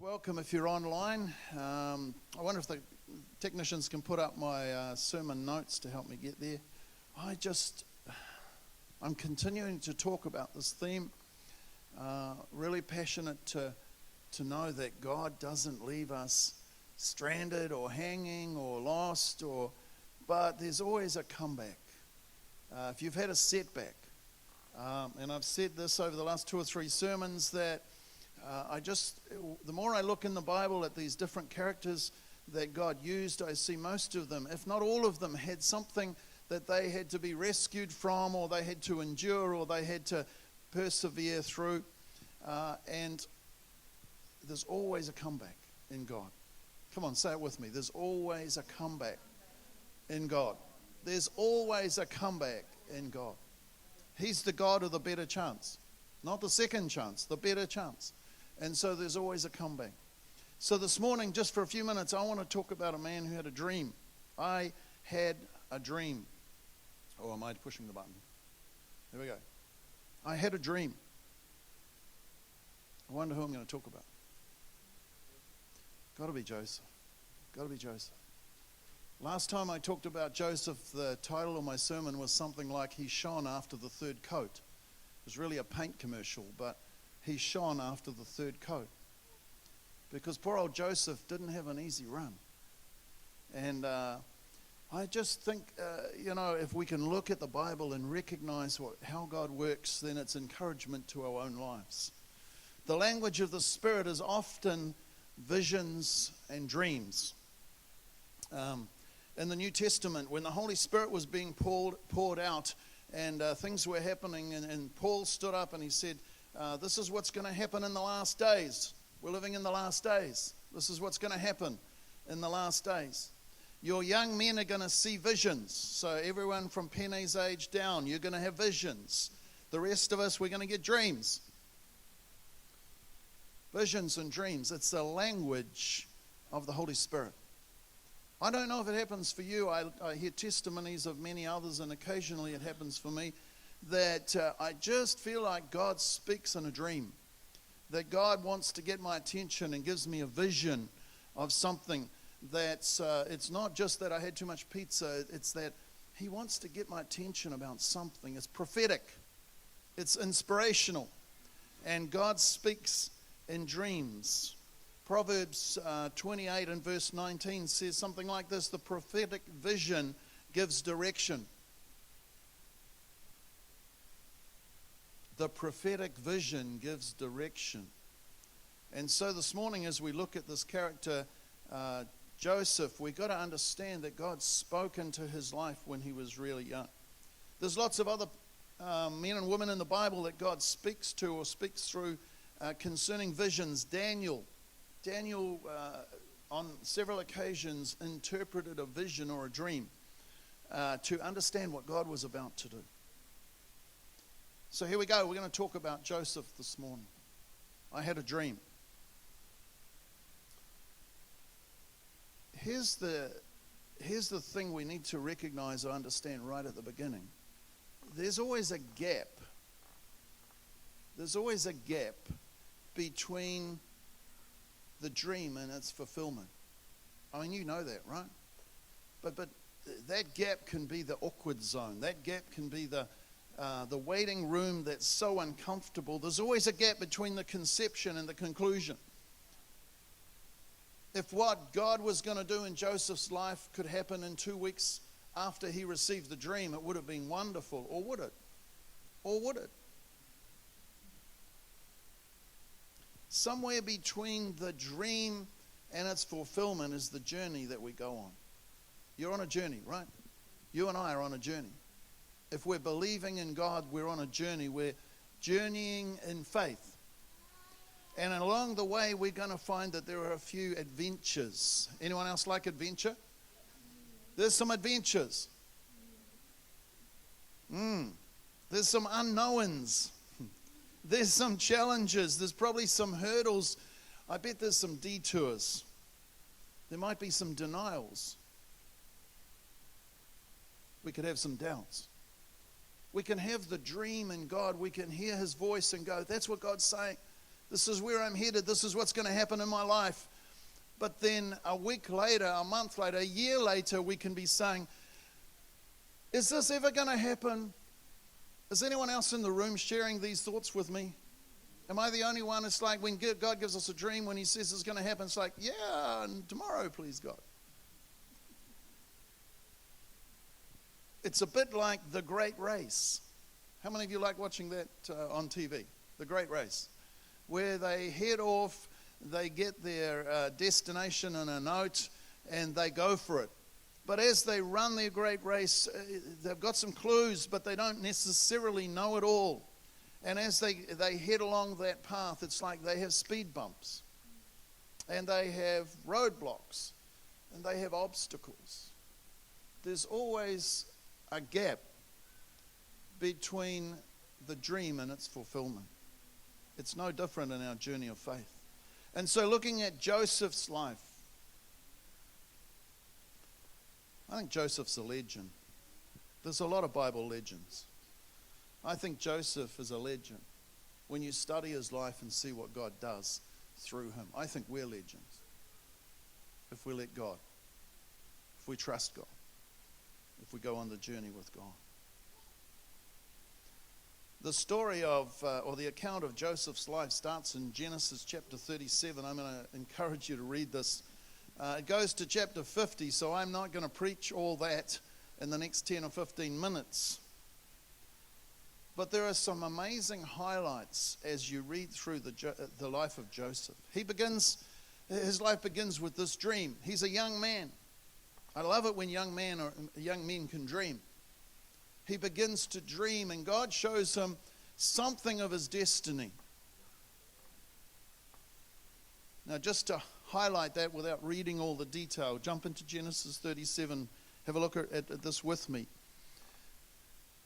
Welcome if you're online. I wonder if the technicians can put up my sermon notes to help me get there. I'm continuing to talk about this theme. Really passionate to know that God doesn't leave us stranded or hanging or lost, but there's always a comeback. If you've had a setback, and I've said this over the last 2 or 3 sermons, that the more I look in the Bible at these different characters that God used, I see most of them, if not all of them, had something that they had to be rescued from, or they had to endure, or they had to persevere through. And there's always a comeback in God. Come on, say it with me. There's always a comeback in God. There's always a comeback in God. He's the God of the better chance. Not the second chance, the better chance. And so there's always a comeback. So this morning, just for a few minutes, I want to talk about a man who had a dream. I had a dream. Oh, am I pushing the button? There we go. I had a dream. I wonder who I'm going to talk about. Got to be Joseph. Got to be Joseph. Last time I talked about Joseph, the title of my sermon was something like, "He shone after the third coat." It was really a paint commercial, but he shone after the third coat. Because poor old Joseph didn't have an easy run. And I just think, if we can look at the Bible and recognize how God works, then it's encouragement to our own lives. The language of the Spirit is often visions and dreams. In the New Testament, when the Holy Spirit was being poured out, and things were happening, and Paul stood up and he said, this is what's going to happen in the last days. We're living in the last days. This is what's going to happen in the last days. Your young men are going to see visions. So everyone from Penny's age down, you're going to have visions. The rest of us, we're going to get dreams. Visions and dreams. It's the language of the Holy Spirit. I don't know if it happens for you. I hear testimonies of many others, and occasionally it happens for me, that I just feel like God speaks in a dream. That God wants to get my attention and gives me a vision of something that's, it's not just that I had too much pizza, it's that He wants to get my attention about something. It's prophetic. It's inspirational. And God speaks in dreams. Proverbs 28 and verse 19 says something like this: the prophetic vision gives direction. The prophetic vision gives direction. And so this morning, as we look at this character, Joseph, we've got to understand that God spoke into his life when he was really young. There's lots of other men and women in the Bible that God speaks to or speaks through concerning visions. Daniel, on several occasions, interpreted a vision or a dream to understand what God was about to do. So here we go. We're going to talk about Joseph this morning. I had a dream. Here's the thing we need to recognize or understand right at the beginning. There's always a gap. There's always a gap between the dream and its fulfillment. I mean, you know that, right? But that gap can be the awkward zone. That gap can be the waiting room that's so uncomfortable. There's always a gap between the conception and the conclusion. If what God was going to do in Joseph's life could happen in 2 weeks after he received the dream, it would have been wonderful. Or would it? Or would it? Somewhere between the dream and its fulfillment is the journey that we go on. You're on a journey, right? You and I are on a journey. If we're believing in God, we're on a journey. We're journeying in faith. And along the way, we're going to find that there are a few adventures. Anyone else like adventure? There's some adventures. There's some unknowns. There's some challenges. There's probably some hurdles. I bet there's some detours. There might be some denials. We could have some doubts. We can have the dream in God. We can hear His voice and go, that's what God's saying. This is where I'm headed. This is what's going to happen in my life. But then a week later, a month later, a year later, we can be saying, is this ever going to happen? Is anyone else in the room sharing these thoughts with me? Am I the only one? It's like when God gives us a dream, when he says it's going to happen, it's like, yeah, and tomorrow, please God. It's a bit like The Great Race. How many of you like watching that on TV? The Great Race. Where they head off, they get their destination in a note, and they go for it. But as they run their great race, they've got some clues, but they don't necessarily know it all. And as they head along that path, it's like they have speed bumps, and they have roadblocks, and they have obstacles. There's always a gap between the dream and its fulfillment. It's no different in our journey of faith. And so looking at Joseph's life, I think Joseph's a legend. There's a lot of Bible legends. I think Joseph is a legend. When you study his life and see what God does through him, I think we're legends. If we let God, if we trust God, if we go on the journey with God. The story of, or the account of Joseph's life starts in Genesis chapter 37. I'm going to encourage you to read this. It goes to chapter 50, so I'm not going to preach all that in the next 10 or 15 minutes. But there are some amazing highlights as you read through the life of Joseph. His life begins with this dream. He's a young man. I love it when young men can dream. He begins to dream, and God shows him something of his destiny. Now, just to highlight that without reading all the detail, jump into Genesis 37. Have a look at this with me.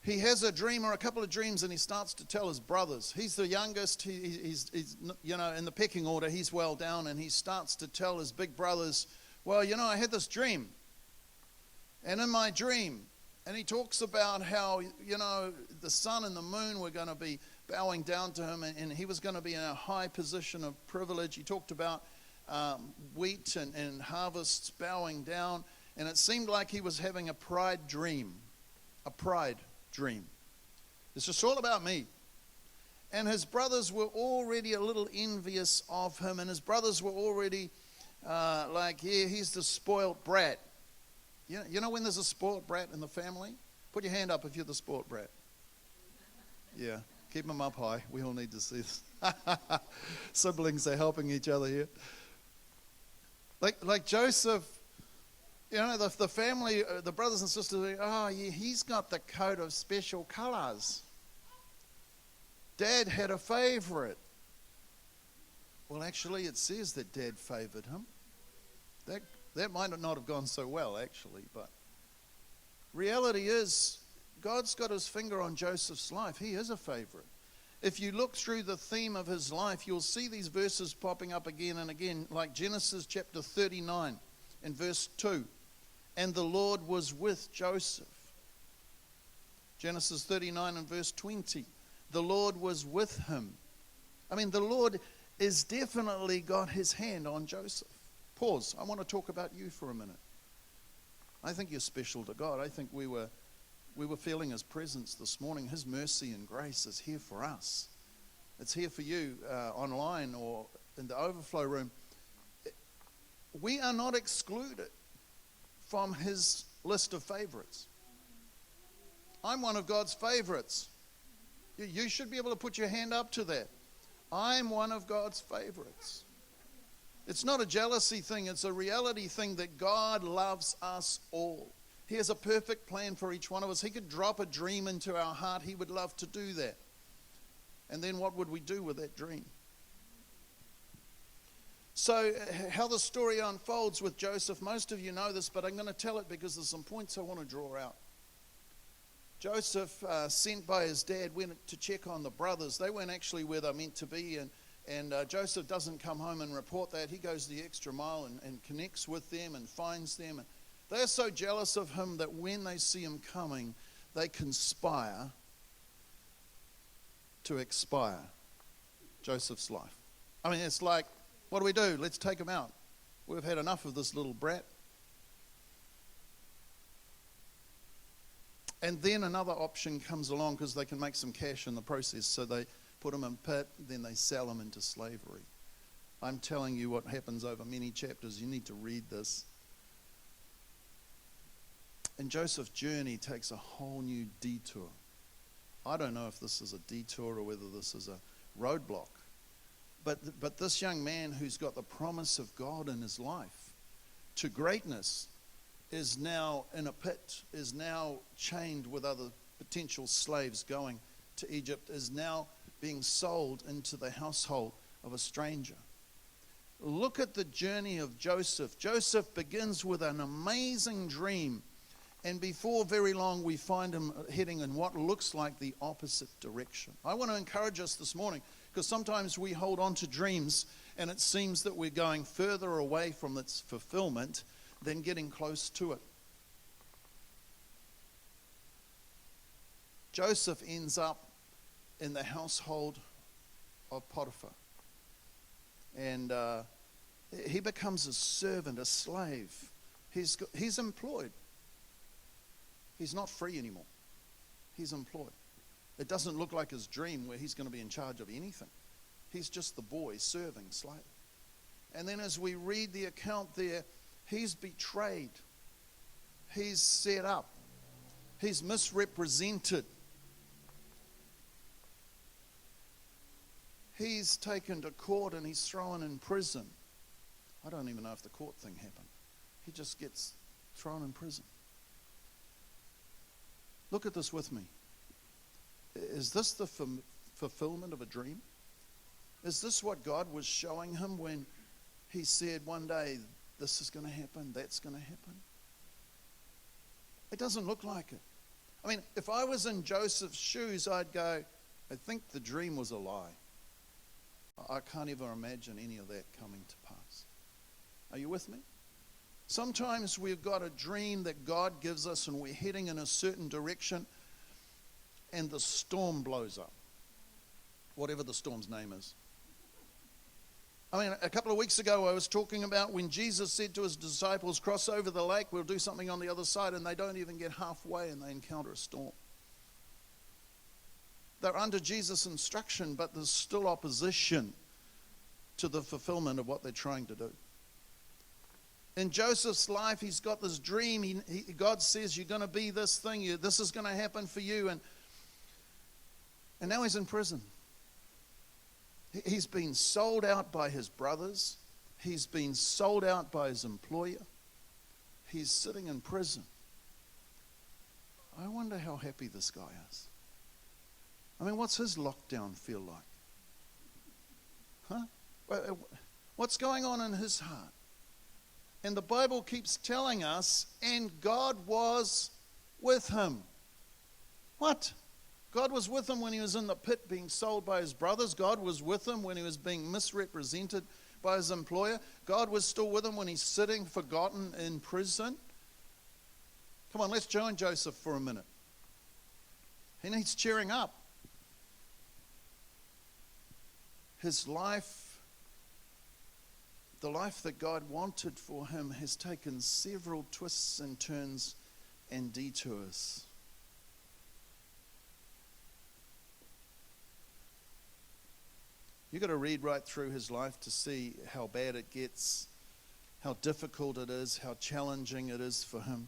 He has a dream or a couple of dreams, and he starts to tell his brothers. He's the youngest. He's in the pecking order, he's well down, and he starts to tell his big brothers, well, I had this dream. And in my dream, and he talks about how, the sun and the moon were going to be bowing down to him, and he was going to be in a high position of privilege. He talked about wheat and harvests bowing down, and it seemed like he was having a pride dream. It's just all about me. And his brothers were already a little envious of him, and his brothers were already he's the spoiled brat. You know when there's a spoiled brat in the family? Put your hand up if you're the spoiled brat. Yeah, keep them up high. We all need to see this. Siblings are helping each other here. Like Joseph, the family, the brothers and sisters, he's got the coat of special colors. Dad had a favorite. Well, actually, it says that Dad favored him. That might not have gone so well, actually, but reality is God's got his finger on Joseph's life. He is a favorite. If you look through the theme of his life, you'll see these verses popping up again and again, like Genesis chapter 39 and verse 2. And the Lord was with Joseph. Genesis 39 and verse 20. The Lord was with him. I mean, the Lord has definitely got his hand on Joseph. Pause. I want to talk about you for a minute. I think you're special to God. I think we were feeling his presence this morning. His mercy and grace is here for us. It's here for you online or in the overflow room. We are not excluded from his list of favorites. I'm one of God's favorites. You should be able to put your hand up to that. I'm one of God's favorites. It's not a jealousy thing. It's a reality thing that God loves us all. He has a perfect plan for each one of us. He could drop a dream into our heart. He would love to do that. And then what would we do with that dream? So how the story unfolds with Joseph, most of you know this, but I'm going to tell it because there's some points I want to draw out. Joseph, sent by his dad, went to check on the brothers. They weren't actually where they're meant to be, and Joseph doesn't come home and report that. He goes the extra mile and connects with them and finds them. And they're so jealous of him that when they see him coming, they conspire to expire Joseph's life. I mean, it's like, what do? Let's take him out. We've had enough of this little brat. And then another option comes along because they can make some cash in the process. So they put him in pit, then they sell him into slavery. I'm telling you what happens over many chapters. You need to read this. And Joseph's journey takes a whole new detour. I don't know if this is a detour or whether this is a roadblock. But this young man who's got the promise of God in his life to greatness is now in a pit, is now chained with other potential slaves going to Egypt, is now being sold into the household of a stranger. Look at the journey of Joseph. Joseph begins with an amazing dream, and before very long we find him heading in what looks like the opposite direction. I want to encourage us this morning, because sometimes we hold on to dreams and it seems that we're going further away from its fulfillment than getting close to it. Joseph ends up in the household of Potiphar. And he becomes a servant, a slave. He's employed. He's not free anymore. He's employed. It doesn't look like his dream where he's going to be in charge of anything. He's just the boy serving slave. And then as we read the account there, he's betrayed. He's set up. He's misrepresented. He's taken to court and he's thrown in prison. I don't even know if the court thing happened. He just gets thrown in prison. Look at this with me. Is this the fulfillment of a dream? Is this what God was showing him when he said one day, this is going to happen, that's going to happen? It doesn't look like it. I mean, if I was in Joseph's shoes, I'd go, I think the dream was a lie. I can't even imagine any of that coming to pass. Are you with me? Sometimes we've got a dream that God gives us and we're heading in a certain direction and the storm blows up. Whatever the storm's name is. I mean, a couple of weeks ago I was talking about when Jesus said to his disciples, cross over the lake, we'll do something on the other side, and they don't even get halfway and they encounter a storm. They're under Jesus' instruction, but there's still opposition to the fulfillment of what they're trying to do. In Joseph's life, he's got this dream. God says, you're going to be this thing. This is going to happen for you. And now he's in prison. He's been sold out by his brothers. He's been sold out by his employer. He's sitting in prison. I wonder how happy this guy is. I mean, what's his lockdown feel like? Huh? What's going on in his heart? And the Bible keeps telling us, and God was with him. What? God was with him when he was in the pit being sold by his brothers. God was with him when he was being misrepresented by his employer. God was still with him when he's sitting forgotten in prison. Come on, let's join Joseph for a minute. He needs cheering up. His life, the life that God wanted for him, has taken several twists and turns and detours. You've got to read right through his life to see how bad it gets, how difficult it is, how challenging it is for him.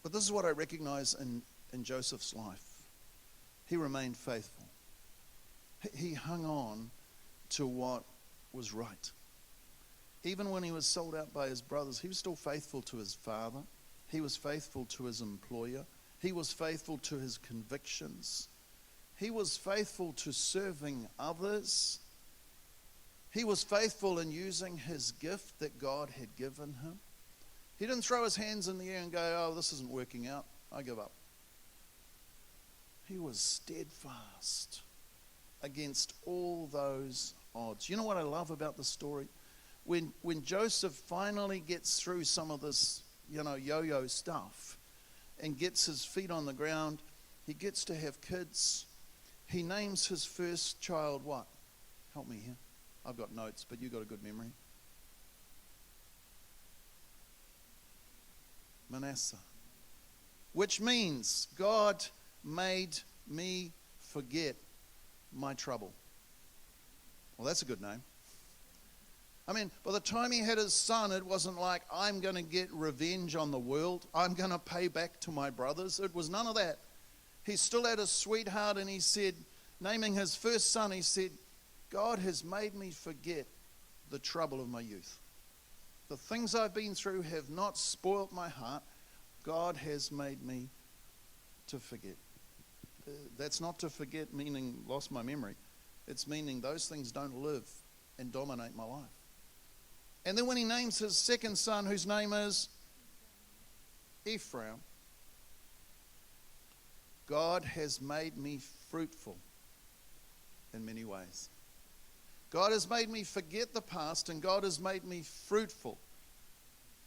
But this is what I recognize in Joseph's life. He remained faithful. He hung on to what was right. Even when he was sold out by his brothers, he was still faithful to his father. He was faithful to his employer. He was faithful to his convictions. He was faithful to serving others. He was faithful in using his gift that God had given him. He didn't throw his hands in the air and go, oh, this isn't working out, I give up. He was steadfast against all those odds. You know what I love about the story? When Joseph finally gets through some of this, yo-yo stuff and gets his feet on the ground, he gets to have kids. he names his first child what? Help me here. I've got notes, but you've got a good memory. Manasseh. Which means God made me forget my trouble. Well, that's a good name. I mean, by the time he had his son, it wasn't like, I'm going to get revenge on the world. I'm going to pay back to my brothers. It was none of that. He still had a sweetheart, and he said, naming his first son, he said, God has made me forget the trouble of my youth. The things I've been through have not spoilt my heart. God has made me to forget. That's not to forget meaning lost my memory. It's meaning those things don't live and dominate my life. And then when he names his second son, whose name is Ephraim, God has made me fruitful in many ways. God has made me forget the past, and God has made me fruitful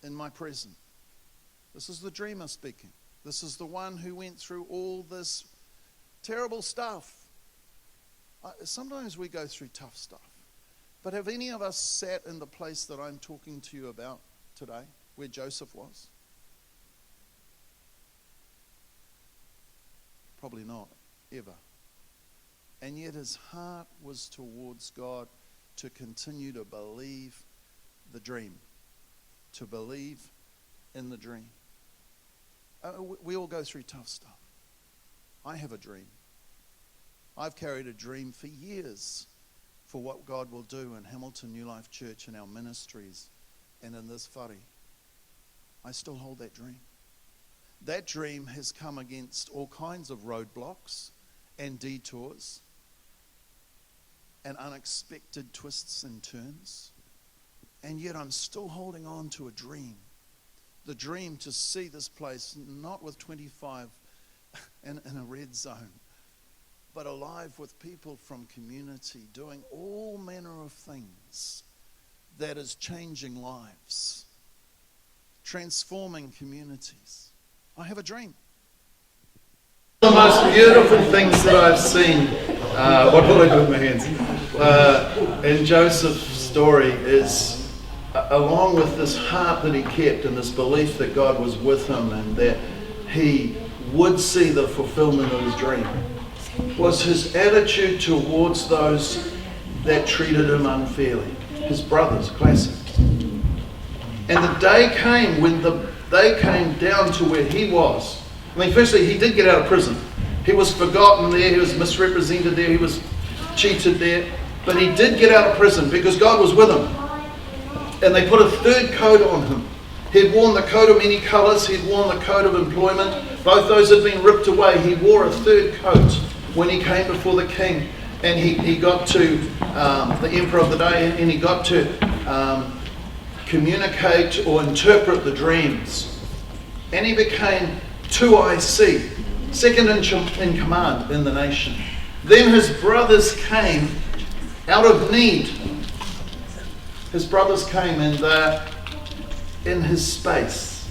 in my present. This is the dreamer speaking. This is the one who went through all this terrible stuff. Sometimes we go through tough stuff. But have any of us sat in the place that I'm talking to you about today, where Joseph was? Probably not, ever. And yet his heart was towards God to continue to believe the dream, to believe in the dream. We all go through tough stuff. I have a dream. I've carried a dream for years for what God will do in Hamilton New Life Church and our ministries and in this whare. I still hold that dream. That dream has come against all kinds of roadblocks and detours and unexpected twists and turns. And yet I'm still holding on to a dream. The dream to see this place not with 25 in a red zone, but alive with people from community doing all manner of things that is changing lives, transforming communities. I have a dream. The most beautiful things that I've seen, what will I do with my hands, in Joseph's story is, along with this heart that he kept and this belief that God was with him and that he would see the fulfillment of his dream, was his attitude towards those that treated him unfairly. His brothers, classic. And the day came when they came down to where he was. I mean, firstly, he did get out of prison. He was forgotten there, he was misrepresented there, he was cheated there. But he did get out of prison because God was with him. And they put a third coat on him. He'd worn the coat of many colours, he'd worn the coat of employment. Both those had been ripped away. He wore a third coat when he came before the king. And he got to the emperor of the day, and he got to communicate or interpret the dreams. And he became 2IC, second in command in the nation. Then his brothers came out of need. His brothers came and they're in his space.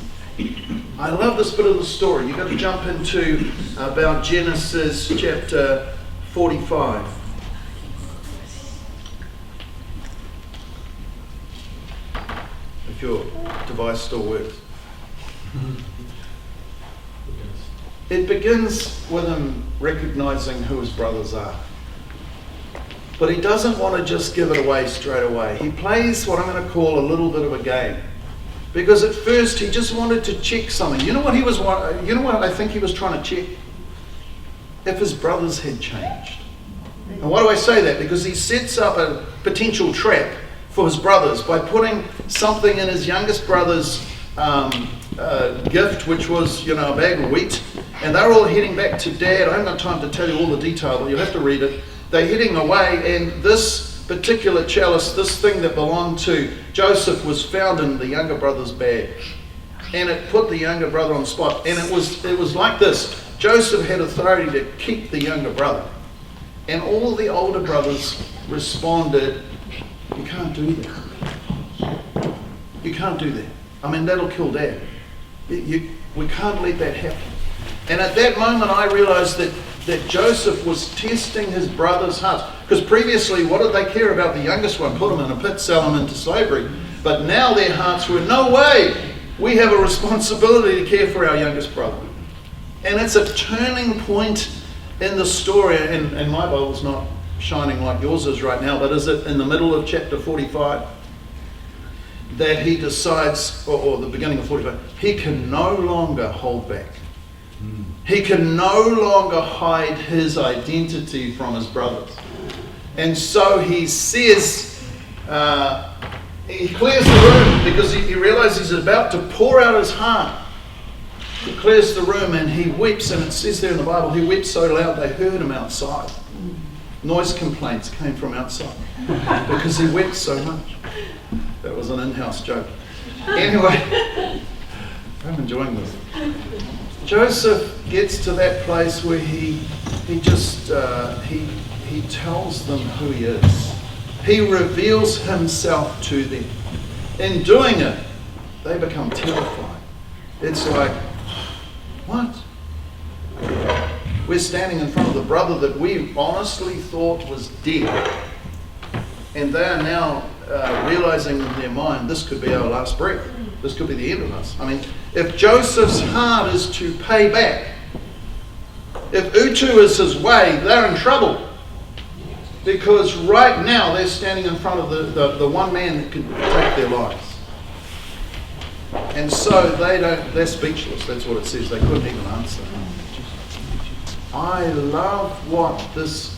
I love this bit of the story. You've got to jump into about Genesis chapter 45. If your device still works. It begins with him recognizing who his brothers are. But he doesn't want to just give it away straight away. He plays what I'm going to call a little bit of a game. Because at first he just wanted to check something. You know what I think he was trying to check? If his brothers had changed. And why do I say that? Because he sets up a potential trap for his brothers by putting something in his youngest brother's gift, which was, a bag of wheat. And they're all heading back to Dad. I haven't got time to tell you all the detail, but you'll have to read it. They're heading away, and this particular chalice, this thing that belonged to Joseph, was found in the younger brother's bag. And it put the younger brother on the spot. And it was like this. Joseph had authority to keep the younger brother. And all the older brothers responded, "You can't do that. You can't do that. I mean, that'll kill Dad. We can't let that happen." And at that moment I realized that that Joseph was testing his brothers' hearts. Because previously, what did they care about the youngest one? Put him in a pit, sell him into slavery. But now their hearts were, no way, we have a responsibility to care for our youngest brother. And it's a turning point in the story, and my Bible's not shining like yours is right now, but is it in the middle of chapter 45 that he decides, or the beginning of 45, he can no longer hold back. He can no longer hide his identity from his brothers. And so he says, he clears the room because he realizes he's about to pour out his heart. He clears the room and he weeps, and it says there in the Bible, he wept so loud they heard him outside. Noise complaints came from outside because he wept so much. That was an in-house joke. Anyway, I'm enjoying this. Joseph gets to that place where he tells them who he is. He reveals himself to them. In doing it, they become terrified. It's like, what? We're standing in front of the brother that we honestly thought was dead. And they are now realizing in their mind, this could be our last breath. This could be the end of us. I mean, if Joseph's heart is to pay back, if Utu is his way, they're in trouble. Because right now they're standing in front of the one man that could take their lives. And so they're speechless. That's what it says. They couldn't even answer. I love what this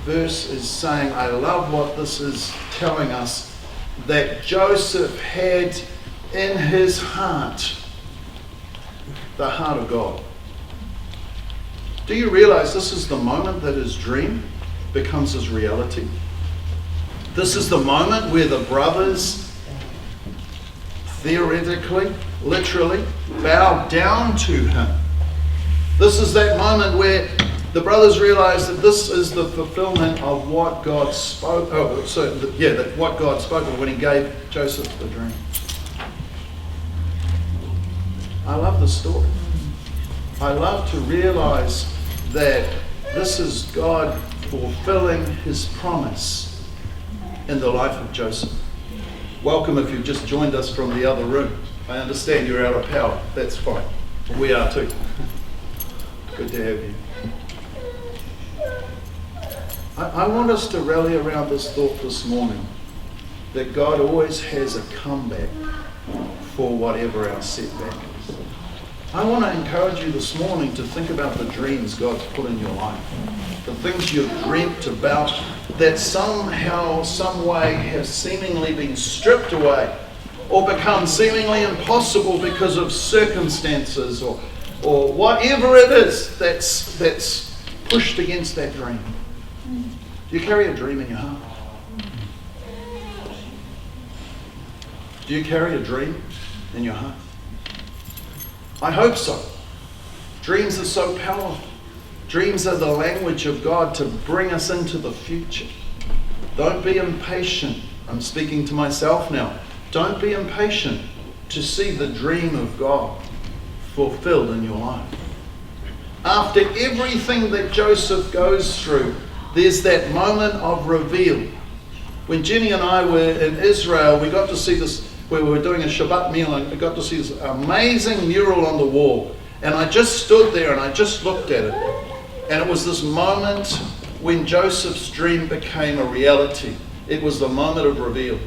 verse is saying. I love what this is telling us, that Joseph had in his heart the heart of God. Do you realize this is the moment that his dream becomes his reality? This is the moment where the brothers theoretically, literally, bow down to him. This is that moment where the brothers realize that this is the fulfillment of what God spoke. What God spoke of when he gave Joseph the dream. I love the story. I love to realize that this is God fulfilling his promise in the life of Joseph. Welcome if you've just joined us from the other room. I understand you're out of power. That's fine. We are too. Good to have you. I want us to rally around this thought this morning, that God always has a comeback for whatever our setback is. I want to encourage you this morning to think about the dreams God's put in your life, the things you've dreamt about that somehow, some way have seemingly been stripped away or become seemingly impossible because of circumstances or whatever it is that's pushed against that dream. Do you carry a dream in your heart? Do you carry a dream in your heart? I hope so. Dreams are so powerful. Dreams are the language of God to bring us into the future. Don't be impatient. I'm speaking to myself now. Don't be impatient to see the dream of God fulfilled in your life. After everything that Joseph goes through, there's that moment of reveal. When Jenny and I were in Israel, we got to see this, we were doing a Shabbat meal, and we got to see this amazing mural on the wall. And I just stood there and I just looked at it. And it was this moment when Joseph's dream became a reality. It was the moment of reveal.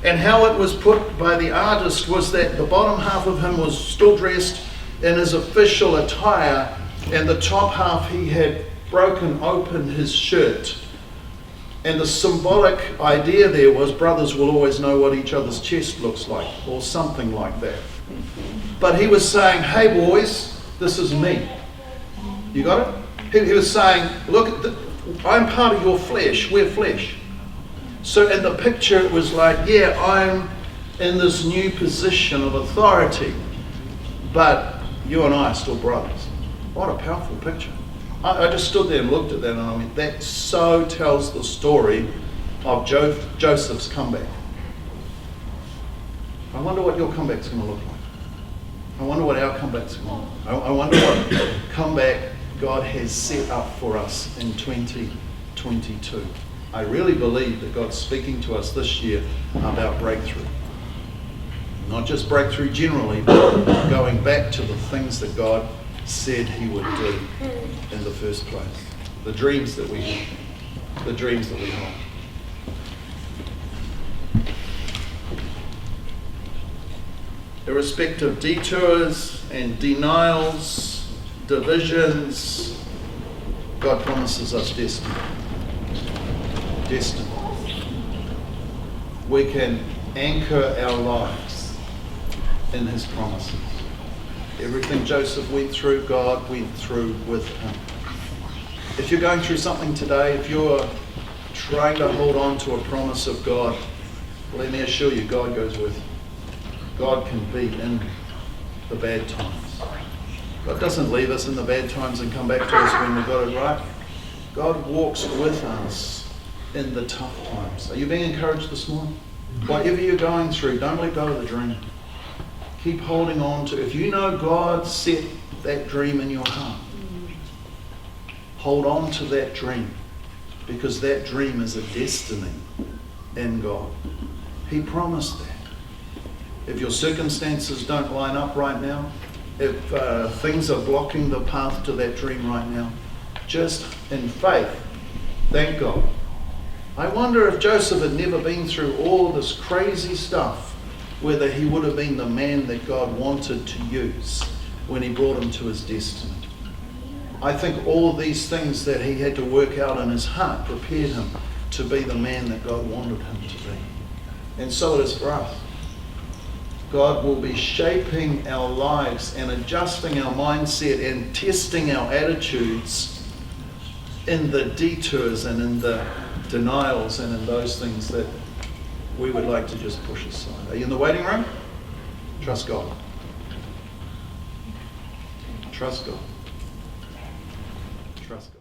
And how it was put by the artist was that the bottom half of him was still dressed in his official attire, and the top half he had broken open his shirt. And the symbolic idea there was brothers will always know what each other's chest looks like, or something like that. But he was saying, hey boys, this is me. You got it? He was saying, look, I'm part of your flesh, we're flesh. So in the picture it was like, yeah, I'm in this new position of authority, but you and I are still brothers. What a powerful picture. I just stood there and looked at that, and I mean, that so tells the story of Joseph's comeback. I wonder what your comeback's going to look like. I wonder what our comeback's going to look like. I wonder what comeback God has set up for us in 2022. I really believe that God's speaking to us this year about breakthrough. Not just breakthrough generally, but going back to the things that God said he would do in the first place. The dreams that we have, the dreams that we hold. Irrespective of detours and denials, divisions, God promises us destiny. Destiny. We can anchor our lives in his promises. Everything Joseph went through, God went through with him. If you're going through something today, if you're trying to hold on to a promise of God, let me assure you, God goes with you. God can be in the bad times. God doesn't leave us in the bad times and come back to us when we've got it right. God walks with us in the tough times. Are you being encouraged this morning? Whatever you're going through, don't let go of the dream. Keep holding on to, if you know God set that dream in your heart, hold on to that dream, because that dream is a destiny in God. He promised that. If your circumstances don't line up right now, if things are blocking the path to that dream right now, just in faith, thank God. I wonder if Joseph had never been through all this crazy stuff, whether he would have been the man that God wanted to use when he brought him to his destiny. I think all these things that he had to work out in his heart prepared him to be the man that God wanted him to be. And so it is for us. God will be shaping our lives and adjusting our mindset and testing our attitudes in the detours and in the denials and in those things that we would like to just push aside. Are you in the waiting room? Trust God. Trust God. Trust God.